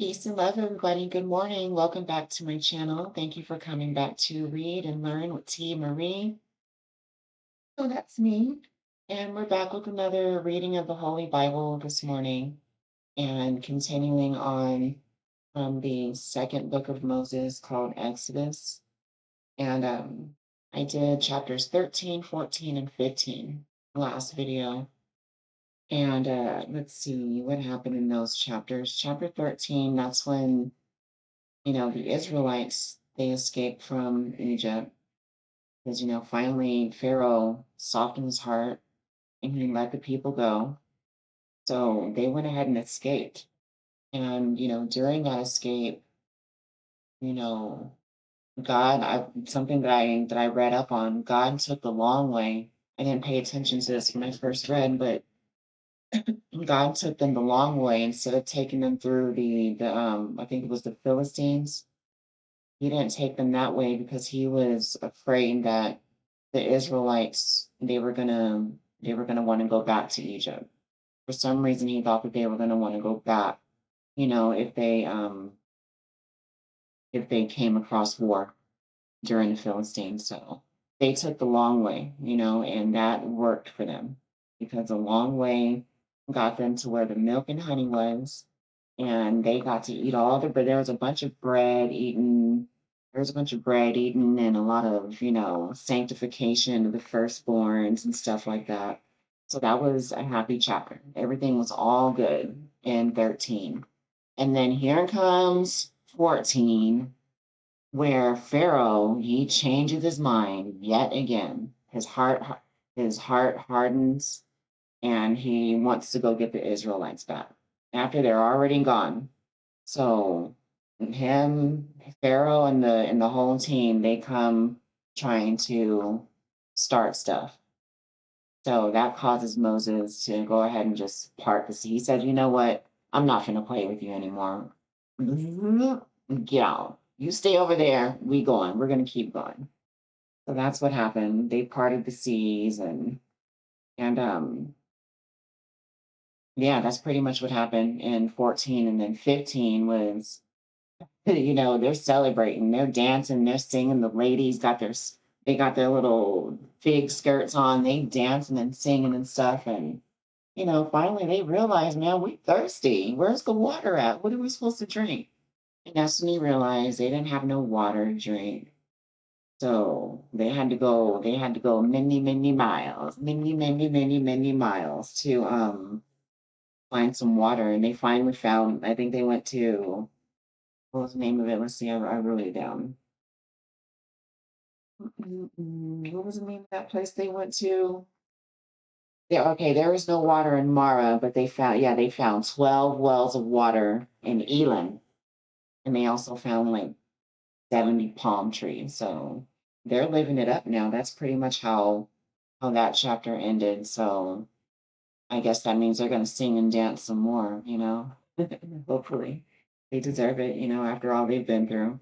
Peace and love, everybody. Good morning. Welcome back to my channel. Thank you for coming back to Read and Learn with T. Marie. So that's me. And we're back with another reading of the Holy Bible this morning and continuing on from the second book of Moses called Exodus. And I did chapters 13, 14, and 15 last video. And let's see what happened in those chapters. Chapter 13, that's when the Israelites, they escaped from Egypt because, finally Pharaoh softened his heart and he let the people go. So they went ahead and escaped. And, during that escape, you know, something that I read up on, God took the long way. I didn't pay attention to this when I first read, but God took them the long way instead of taking them through the I think it was the Philistines. He didn't take them that way because he was afraid that the Israelites they were gonna want to go back to Egypt. For some reason, he thought that they were gonna want to go back. If they came across war during the Philistines, so they took the long way, and that worked for them because the long way got them to where the milk and honey was, and they got to eat all the bread. There was a bunch of bread eaten. There was a bunch of bread eaten and a lot of, sanctification of the firstborns and stuff like that. So that was a happy chapter. Everything was all good in 13. And then here comes 14, where Pharaoh, he changes his mind yet again. His heart hardens and he wants to go get the Israelites back after they're already gone. So him, Pharaoh, and the whole team, they come trying to start stuff. So that causes Moses to go ahead and just part the sea. He said, "You know what? I'm not gonna play with you anymore. Get out. You stay over there. We going. We're gonna keep going." So that's what happened. They parted the seas and yeah, that's pretty much what happened in 14. And then 15 was, they're celebrating, they're dancing, they're singing. The ladies they got their little fig skirts on, they dancing and singing and stuff. And, finally they realized, man, we thirsty. Where's the water at? What are we supposed to drink? And that's when they realized they didn't have no water to drink. So they had to go many, many miles, many, many, many, many miles to find some water. And they finally found, I think they went to, what was the name of it? Let's see, I wrote it down. What was the name of that place they went to? Yeah, okay, there was no water in Mara, but they found 12 wells of water in Elim. And they also found like 70 palm trees. So they're living it up now. That's pretty much how that chapter ended. So I guess that means they're gonna sing and dance some more. Hopefully. They deserve it, after all they've been through.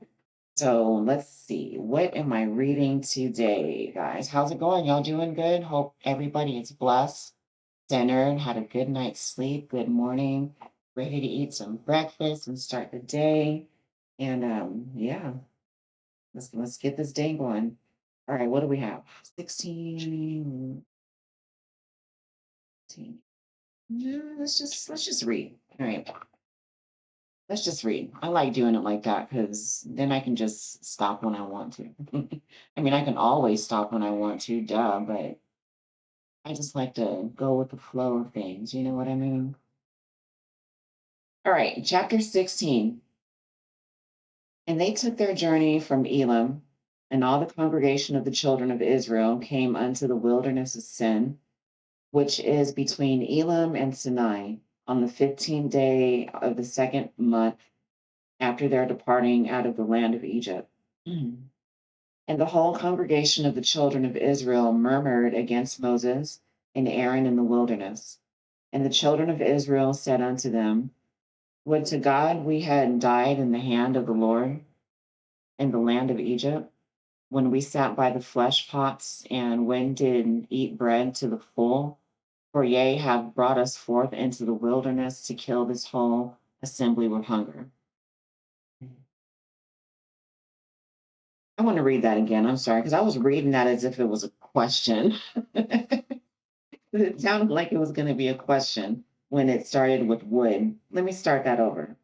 So let's see. What am I reading today, guys? How's it going? Y'all doing good? Hope everybody is blessed, centered, had a good night's sleep, good morning, ready to eat some breakfast and start the day. And yeah, let's get this day going. All right, what do we have? 16. 18. Let's just read. All right. Let's just read. I like doing it like that because then I can just stop when I want to. I mean, I can always stop when I want to, duh, but I just like to go with the flow of things. You know what I mean? All right, chapter 16. And they took their journey from Elim, and all the congregation of the children of Israel came unto the wilderness of Sin, which is between Elim and Sinai, on the 15th day of the second month after their departing out of the land of Egypt. Mm. And the whole congregation of the children of Israel murmured against Moses and Aaron in the wilderness. And the children of Israel said unto them, would to God we had died in the hand of the Lord in the land of Egypt, when we sat by the flesh pots, and when did eat bread to the full. For ye have brought us forth into the wilderness to kill this whole assembly with hunger. I want to read that again. I'm sorry, because I was reading that as if it was a question. It sounded like it was going to be a question when it started with would. Let me start that over.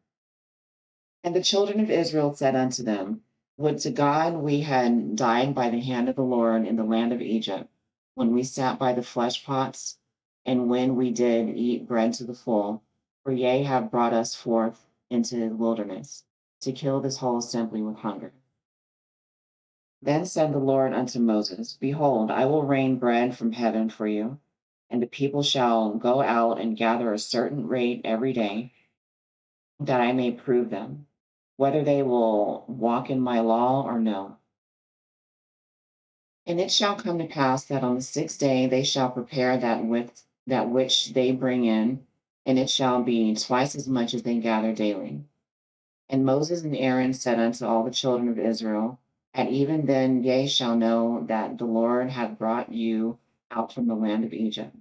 And the children of Israel said unto them, would to God we had died by the hand of the Lord in the land of Egypt, when we sat by the flesh pots, and when we did eat bread to the full, for ye have brought us forth into the wilderness, to kill this whole assembly with hunger. Then said the Lord unto Moses, behold, I will rain bread from heaven for you, and the people shall go out and gather a certain rate every day, that I may prove them, whether they will walk in my law or no. And it shall come to pass that on the sixth day they shall prepare that which they bring in, and it shall be twice as much as they gather daily. And Moses and Aaron said unto all the children of Israel, at even then ye shall know that the Lord hath brought you out from the land of Egypt.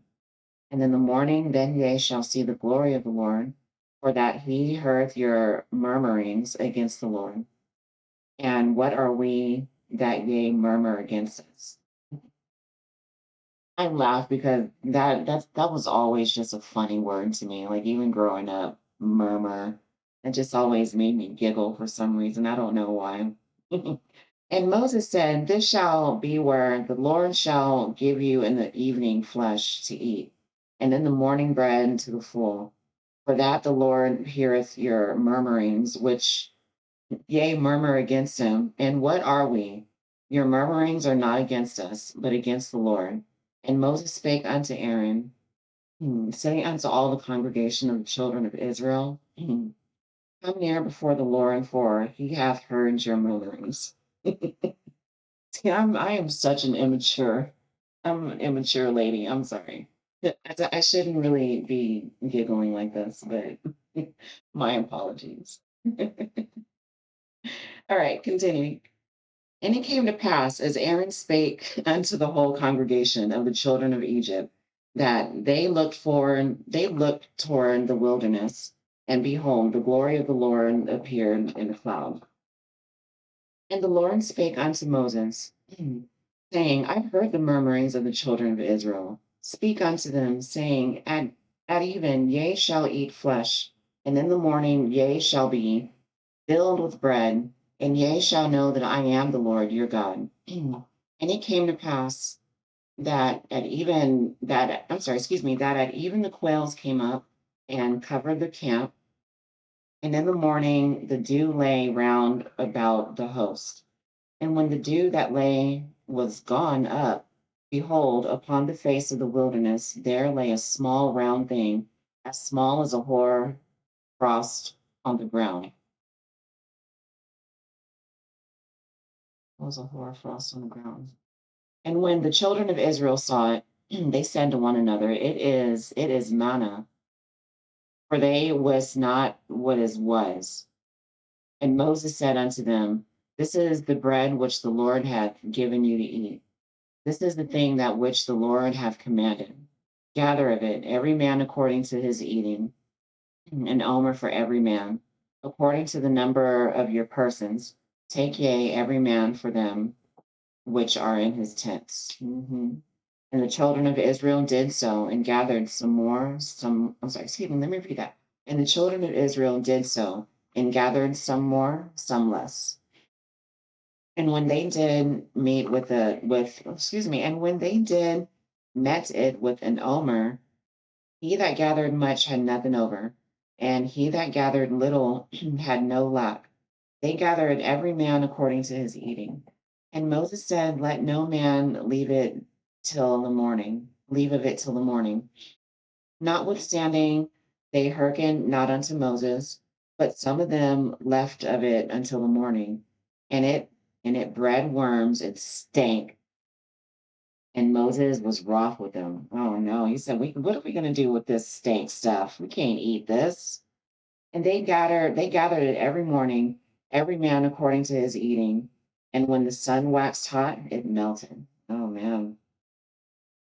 And in the morning then ye shall see the glory of the Lord, for that he heard your murmurings against the Lord. And what are we that ye murmur against us? I laugh because that was always just a funny word to me. Like even growing up, murmur. It just always made me giggle for some reason. I don't know why. And Moses said, this shall be where the Lord shall give you in the evening flesh to eat, and in the morning bread to the full. For that the Lord heareth your murmurings, which ye murmur against him. And what are we? Your murmurings are not against us, but against the Lord. And Moses spake unto Aaron, saying unto all the congregation of the children of Israel, come near before the Lord, for he hath heard your murmurings. See, I am such an immature. I'm an immature lady. I'm sorry. I shouldn't really be giggling like this, but my apologies. All right, continuing. And it came to pass, as Aaron spake unto the whole congregation of the children of Egypt, that they looked toward the wilderness, and behold, the glory of the Lord appeared in a cloud. And the Lord spake unto Moses, saying, I've heard the murmurings of the children of Israel. Speak unto them, saying, at even ye shall eat flesh, and in the morning ye shall be filled with bread, and ye shall know that I am the Lord your God. And it came to pass that that at even the quails came up and covered the camp, and in the morning the dew lay round about the host. And when the dew that lay was gone up, behold, upon the face of the wilderness there lay a small round thing, as small as a hoar frost on the ground. What was a hoar frost on the ground? And when the children of Israel saw it, they said to one another, it is manna, for they was not what is was. And Moses said unto them, this is the bread which the Lord hath given you to eat. This is the thing that which the Lord hath commanded. Gather of it, every man according to his eating, an omer for every man, according to the number of your persons. Take ye every man for them which are in his tents. And the children of Israel did so and gathered I'm sorry, excuse me, let me repeat that. And the children of Israel did so and gathered some more, some less. And when they did meet and when they did met it with an omer, he that gathered much had nothing over, and he that gathered little had no lack. They gathered every man according to his eating. And Moses said, let no man leave of it till the morning. Notwithstanding, they hearkened not unto Moses, but some of them left of it until the morning. And it bred worms, it stank. And Moses was wroth with them. Oh no, he said, what are we going to do with this stank stuff? We can't eat this. And they gathered it every morning, every man according to his eating. And when the sun waxed hot, it melted. Oh man.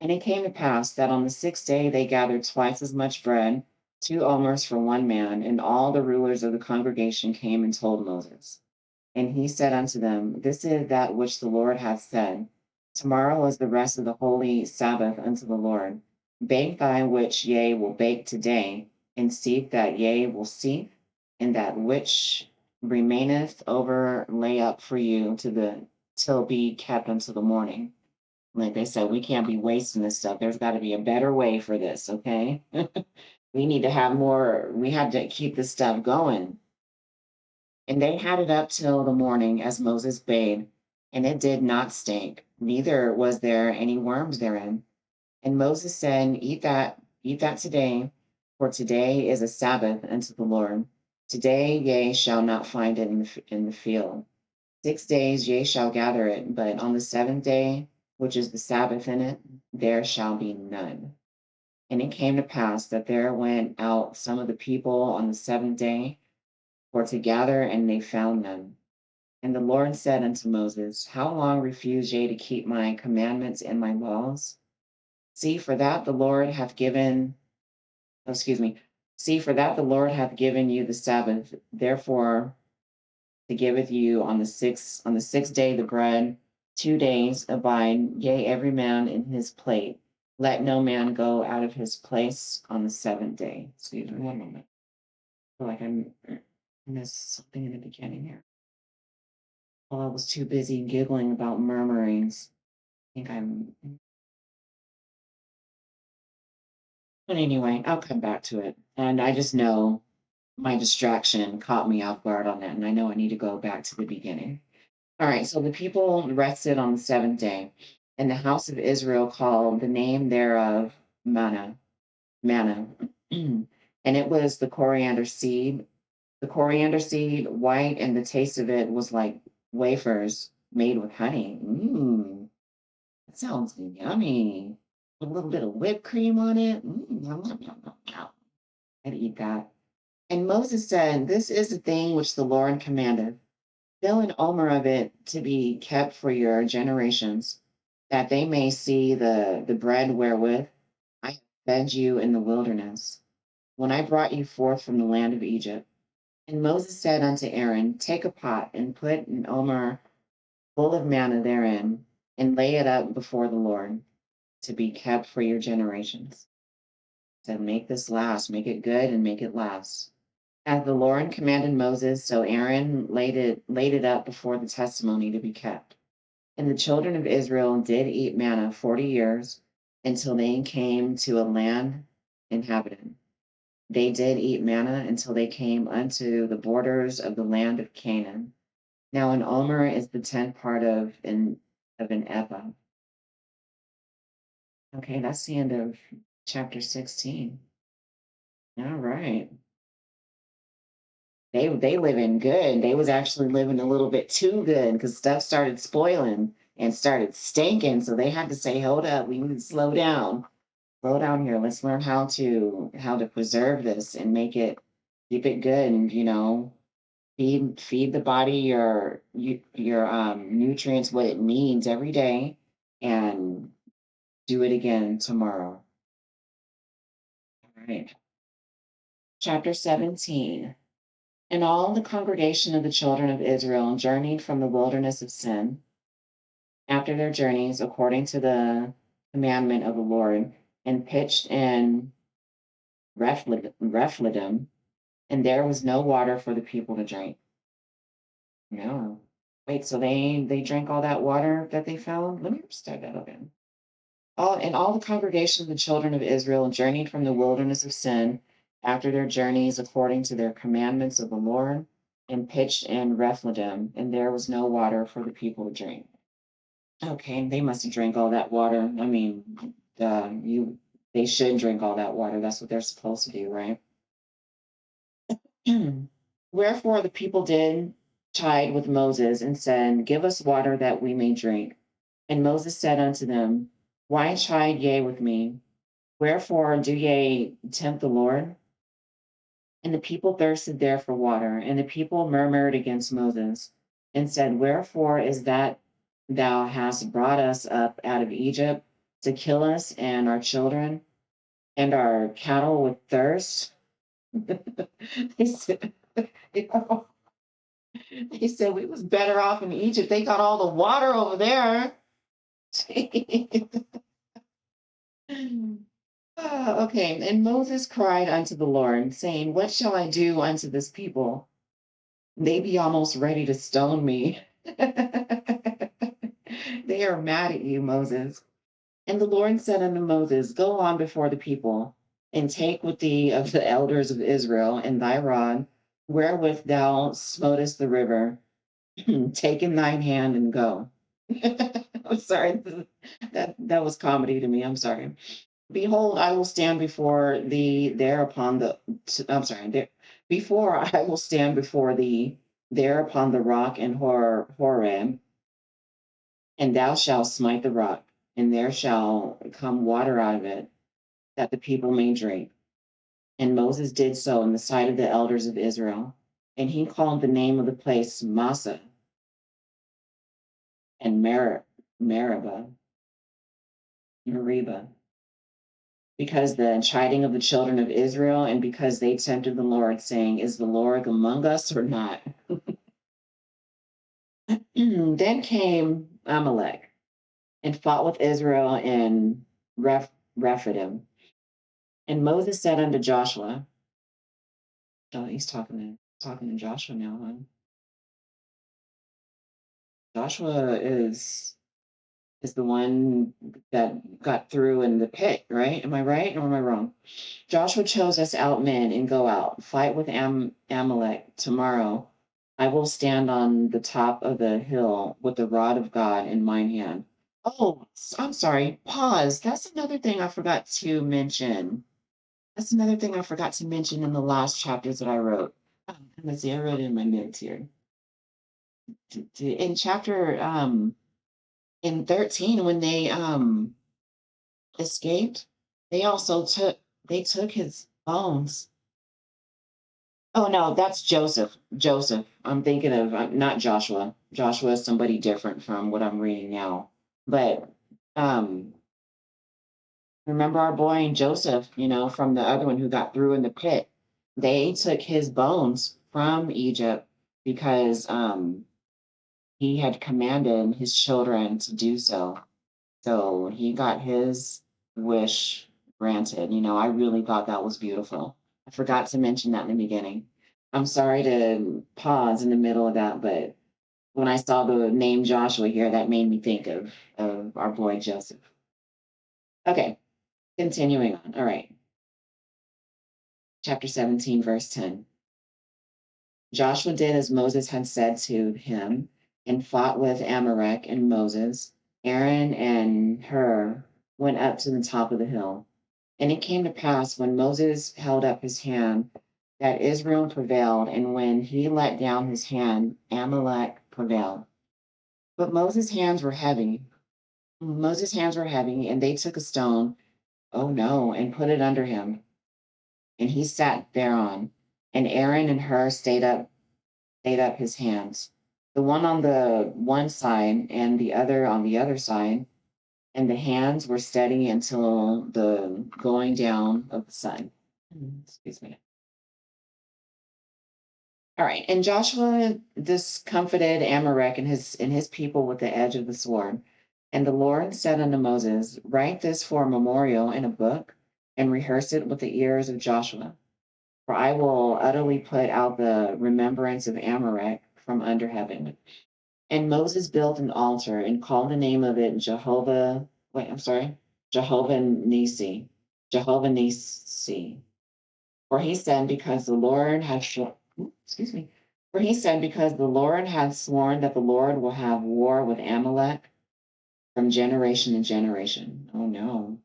And it came to pass that on the sixth day they gathered twice as much bread, 2 omers for one man, and all the rulers of the congregation came and told Moses. And he said unto them, This is that which the Lord hath said. Tomorrow is the rest of the holy Sabbath unto the Lord. Bake thy which ye will bake today, and seek that ye will seek, and that which remaineth over lay up for you to the till be kept until the morning. Like they said, we can't be wasting this stuff. There's got to be a better way for this, okay? We need to have more, we had to keep this stuff going. And they had it up till the morning, as Moses bade, and it did not stink, neither was there any worms therein. And Moses said, eat that today, for today is a Sabbath unto the Lord. Today ye shall not find it in the field. 6 days ye shall gather it, but on the seventh day, which is the Sabbath in it, there shall be none. And it came to pass that there went out some of the people on the seventh day for to gather, and they found none. And the Lord said unto Moses, How long refuse ye to keep my commandments and my laws? See, for that the Lord hath given, oh, excuse me, see, for that the Lord hath given you the Sabbath, therefore to giveth you on the sixth day the bread, 2 days abide, yea, every man in his plate. Let no man go out of his place on the seventh day. Excuse me, one moment. I feel like I missed something in the beginning here. Well, I was too busy giggling about murmurings. I think I'm, but anyway, I'll come back to it. And I just know my distraction caught me off guard on that. And I know I need to go back to the beginning. All right. So the people rested on the seventh day, and the house of Israel called the name thereof manna. And it was the coriander seed, white, and the taste of it was like wafers made with honey. That sounds yummy. A little bit of whipped cream on it. Yum, yum, yum, yum, yum. I'd eat that. And Moses said, This is the thing which the Lord commanded. Fill an omer of it to be kept for your generations, that they may see the bread wherewith I have fed you in the wilderness, when I brought you forth from the land of Egypt. And Moses said unto Aaron, Take a pot and put an omer full of manna therein, and lay it up before the Lord to be kept for your generations. Said, Make this last, make it good, and make it last. As the Lord commanded Moses, so Aaron laid it up before the testimony to be kept. And the children of Israel did eat manna 40 years, until they came to a land inhabited. They did eat manna until they came unto the borders of the land of Canaan. Now an omer is the tenth part of an ephah. Okay, that's the end of chapter 16. All right. They living good. They was actually living a little bit too good because stuff started spoiling and started stinking. So they had to say, hold up, we need to slow down. Slow down here. Let's learn how to preserve this and make it keep it good and feed the body your nutrients what it needs every day and do it again tomorrow. All right. Chapter 17. And all the congregation of the children of Israel journeyed from the wilderness of Sin after their journeys according to the commandment of the Lord, and pitched in Rephidim, and there was no water for the people to drink. No. Wait, so they drank all that water that they found? Let me start that again. All the congregation of the children of Israel journeyed from the wilderness of Sin after their journeys according to their commandments of the Lord, and pitched in Rephidim, and there was no water for the people to drink. Okay, they must have drank all that water. I mean, they should drink all that water. That's what they're supposed to do, right? Wherefore the people did chide with Moses and said, Give us water that we may drink. And Moses said unto them, Why chide ye with me? Wherefore do ye tempt the Lord? And the people thirsted there for water, and the people murmured against Moses, and said, Wherefore is that thou hast brought us up out of Egypt to kill us and our children and our cattle with thirst? They said, He said we was better off in Egypt. They got all the water over there. Okay. And Moses cried unto the Lord, saying, what shall I do unto this people? They be almost ready to stone me. They are mad at you, Moses. And the Lord said unto Moses, go on before the people, and take with thee of the elders of Israel and thy rod, wherewith thou smotest the river, take in thine hand and go. I'm sorry, that was comedy to me. I'm sorry. Behold, I will stand before thee there upon the. I'm sorry. There, before I will stand before thee there upon the rock in Horeb, and thou shalt smite the rock, and there shall come water out of it, that the people may drink. And Moses did so in the sight of the elders of Israel, and he called the name of the place Massa and Meribah, Meribah, because the chiding of the children of Israel, and because they tempted the Lord, saying, is the Lord among us or not? Then came Amalek and fought with Israel in Rephidim. And Moses said unto Joshua, oh, he's talking to Joshua now, huh? Joshua is the one that got through in the pit, right? Am I right or am I wrong? Joshua chose us out men and go out, fight with Amalek tomorrow. I will stand on the top of the hill with the rod of God in mine hand. Oh, I'm sorry. Pause. That's another thing I forgot to mention. That's another thing I forgot to mention in the last chapters that I wrote. Let's see, I wrote it in my notes here. In chapter in 13, when they escaped, they also took his bones. Oh no, that's Joseph. Joseph. I'm thinking of not Joshua. Joshua is somebody different from what I'm reading now. But um, remember our boy Joseph, from the other one who got through in the pit. They took his bones from Egypt because he had commanded his children to do so. So he got his wish granted. I really thought that was beautiful. I forgot to mention that in the beginning. I'm sorry to pause in the middle of that, but when I saw the name Joshua here, that made me think of our boy Joseph. Okay, continuing on. All right. Chapter 17, verse 10. Joshua did as Moses had said to him and fought with Amalek, and Moses, Aaron, and Hur went up to the top of the hill. And it came to pass when Moses held up his hand that Israel prevailed, and when he let down his hand, Amalek prevailed. But Moses' hands were heavy. Moses' hands were heavy, and they took a stone, oh no, and put it under him, and he sat thereon. And Aaron and Hur stayed up his hands, the one on the one side and the other on the other side, and the hands were steady until the going down of the sun. Excuse me. All right. And Joshua discomfited Amalek and his people with the edge of the sword. And the Lord said unto Moses, write this for a memorial in a book, and rehearse it with the ears of Joshua. For I will utterly put out the remembrance of Amalek from under heaven. And Moses built an altar and called the name of it Jehovah. Wait, I'm sorry. Jehovah Nisi. Jehovah Nisi. For he said, because the Lord had excuse me. For he said, because the Lord had sworn that the Lord will have war with Amalek from generation to generation. Oh no,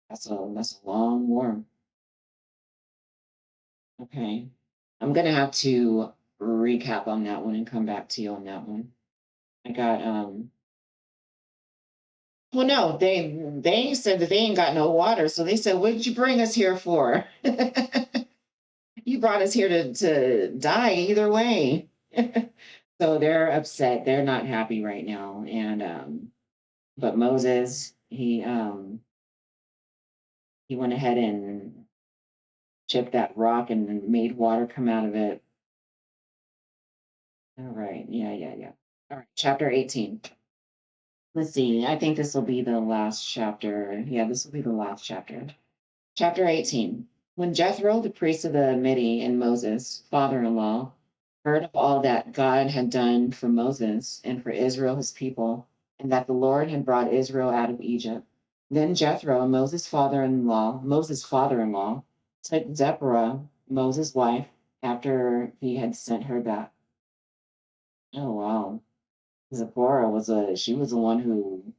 that's a long war. Okay, I'm gonna have to recap on that one and come back to you on that one. I got Well, no, they said that they ain't got no water, so they said, "What did you bring us here for? You brought us here to die either way." So they're upset. They're not happy right now. And but Moses, he went ahead and chipped that rock and made water come out of it. All right. Yeah, yeah, yeah. All right. Chapter 18. Let's see. I think this will be the last chapter. Yeah, this will be the last chapter. Chapter 18. When Jethro, the priest of the Midian, and Moses, father in law, heard of all that God had done for Moses and for Israel, his people, and that the Lord had brought Israel out of Egypt, then Jethro, Moses' father in law, took Zipporah, Moses' wife, after he had sent her back. Oh, wow. Zipporah she was the one who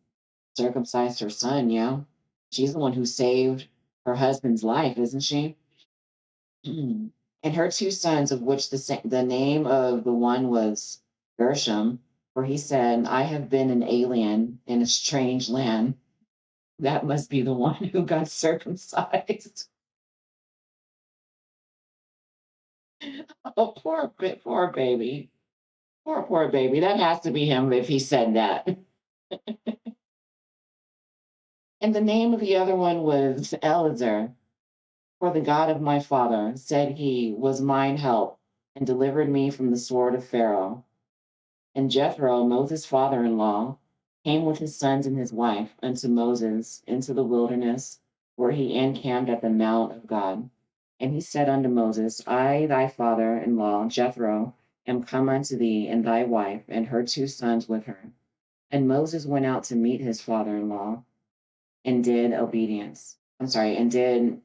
circumcised her son, yeah? She's the one who saved her husband's life, isn't she? And her two sons, of which the name of the one was Gershom, for he said, I have been an alien in a strange land. That must be the one who got circumcised. Oh, poor baby. Poor baby. That has to be him if he said that. And the name of the other one was Eleazar, for the God of my father, said he, was mine help, and delivered me from the sword of Pharaoh. And Jethro, Moses' father in law, came with his sons and his wife unto Moses into the wilderness, where he encamped at the mount of God. And he said unto Moses, I, thy father in law, Jethro, am come unto thee, and thy wife, and her two sons with her. And Moses went out to meet his father in law, and did obedience. I'm sorry, and did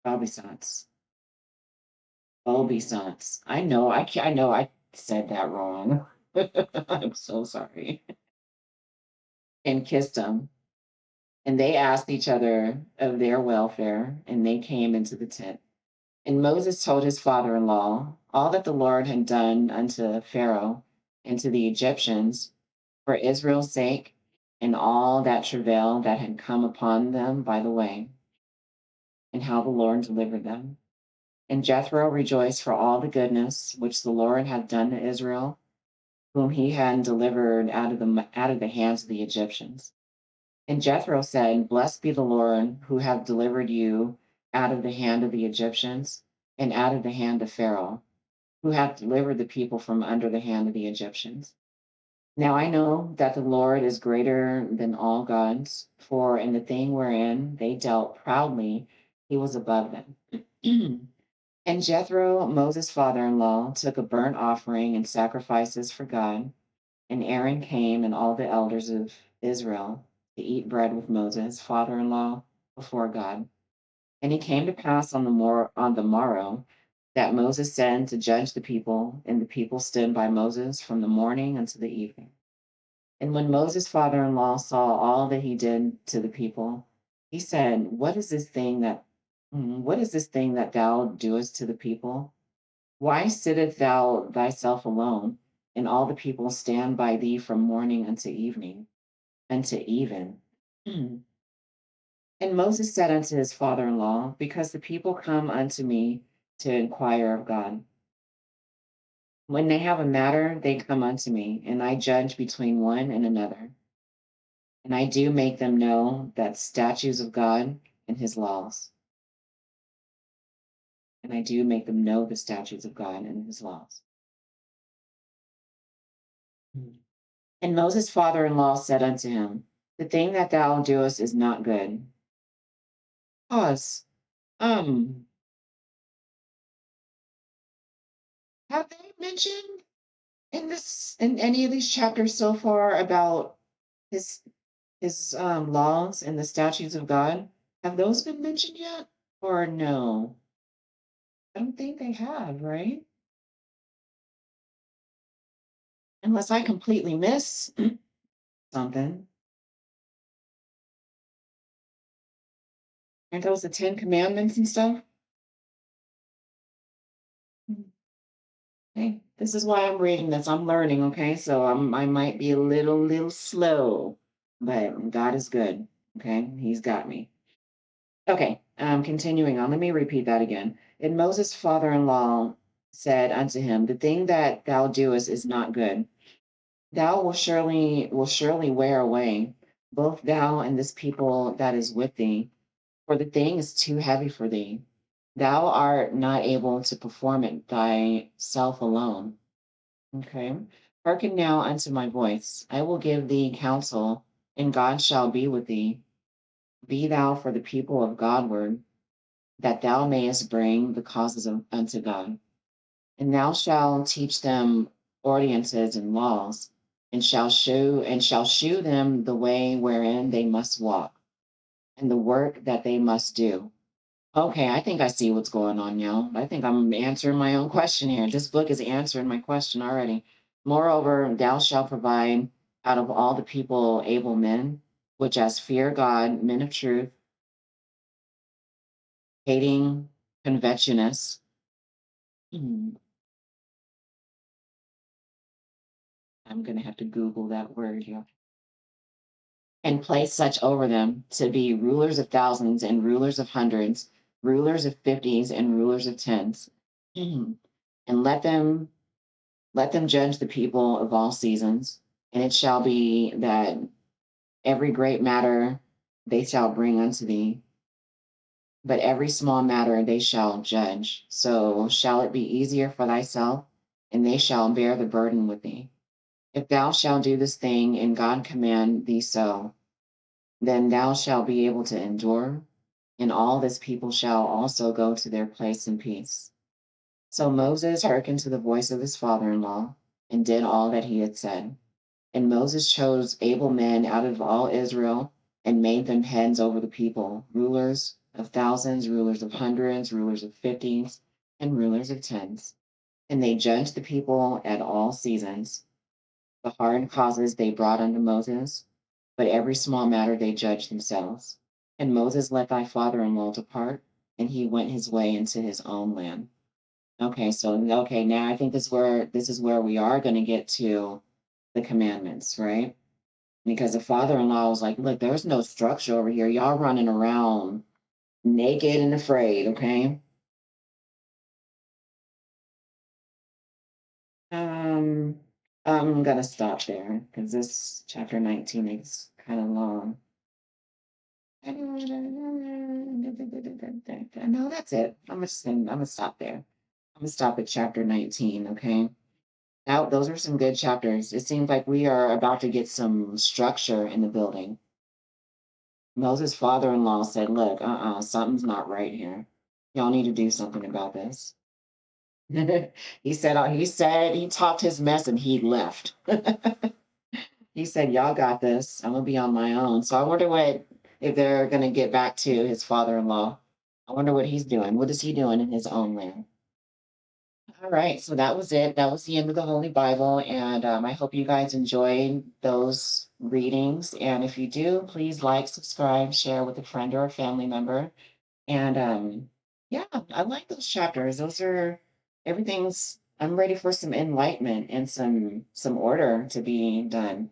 obeisance. Obeisance. I know I said that wrong. I'm so sorry. And kissed him. And they asked each other of their welfare, and they came into the tent. And Moses told his father in law all that the Lord had done unto Pharaoh and to the Egyptians for Israel's sake, and all that travail that had come upon them by the way, and how the Lord delivered them. And Jethro rejoiced for all the goodness which the Lord had done to Israel, whom he had delivered out of the hands of the Egyptians. And Jethro said, Blessed be the Lord, who hath delivered you out of the hand of the Egyptians, and out of the hand of Pharaoh, who hath delivered the people from under the hand of the Egyptians. Now I know that the Lord is greater than all gods, for in the thing wherein they dealt proudly, he was above them. And Jethro, Moses' father in law, took a burnt offering and sacrifices for God. And Aaron came and all the elders of Israel to eat bread with Moses, father in law, before God. And it came to pass on the morrow that Moses sent to judge the people, and the people stood by Moses from the morning until the evening. And when Moses' father in law saw all that he did to the people, he said, what is this thing that thou doest to the people? Why sittest thou thyself alone, and all the people stand by thee from morning unto evening, unto even? And Moses said unto his father in law, Because the people come unto me to inquire of God. When they have a matter, they come unto me, and I judge between one and another. And I do make them know that statutes of God and his laws. And I do make them know the statutes of God and his laws. And Moses' father in law said unto him, The thing that thou doest is not good. Pause. Um, have they mentioned in any of these chapters so far about his his laws and the statutes of God? Have those been mentioned yet? Or no? I don't think they have, right? Unless I completely miss something. Aren't those the Ten Commandments and stuff? Hey, this is why I'm reading this. I'm learning, okay? So I might be a little slow, but God is good. Okay, He's got me. Okay, continuing on. Let me repeat that again. And Moses' father-in-law said unto him, The thing that thou doest is not good. Thou will surely wear away, both thou and this people that is with thee, for the thing is too heavy for thee. Thou art not able to perform it thyself alone. Okay. Hearken now unto my voice. I will give thee counsel, and God shall be with thee. Be thou for the people of Godward, that thou mayest bring the causes unto God. And thou shalt teach them ordinances and laws, and shall shew them the way wherein they must walk, and the work that they must do. Okay, I think I see what's going on now. I think I'm answering my own question here. This book is answering my question already. Moreover, thou shalt provide out of all the people able men, which as fear God, men of truth, hating covetousness. Hmm, I'm going to have to Google that word here. And place such over them to be rulers of thousands and rulers of hundreds, rulers of fifties and rulers of tens. Mhm. And let them judge the people of all seasons, and it shall be that every great matter they shall bring unto thee, but every small matter they shall judge. So shall it be easier for thyself, and they shall bear the burden with thee. If thou shalt do this thing, and God command thee so, then thou shalt be able to endure, and all this people shall also go to their place in peace. So Moses hearkened to the voice of his father in law, and did all that he had said. And Moses chose able men out of all Israel and made them heads over the people, rulers of thousands, rulers of hundreds, rulers of fifties, and rulers of tens. And they judged the people at all seasons. The hard causes they brought unto Moses, but every small matter they judged themselves. And Moses let thy father in law depart, and he went his way into his own land. Okay, so okay, now I think this is where we are going to get to the commandments, right? Because the father-in-law was like, look, there's no structure over here. Y'all running around naked and afraid, okay? Um, I'm gonna stop there because this chapter 19 is kind of long. No, that's it. I'm gonna stop there. I'm gonna stop at chapter 19, okay? Now, those are some good chapters. It seems like we are about to get some structure in the building. Moses' father-in-law said, look, something's not right here. Y'all need to do something about this. He said he talked his mess and he left. He said, y'all got this. I'm gonna be on my own. So I wonder what if they're gonna get back to his father-in-law. I wonder what he's doing. What is he doing in his own land? All right, so that was it. That was the end of the Holy Bible, and I hope you guys enjoyed those readings. And if you do, please like, subscribe, share with a friend or a family member. And yeah, I like those chapters. Those are everything's. I'm ready for some enlightenment and some order to be done.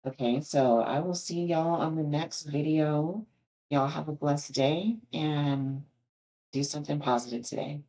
Okay, so I will see y'all on the next video. Y'all have a blessed day and do something positive today.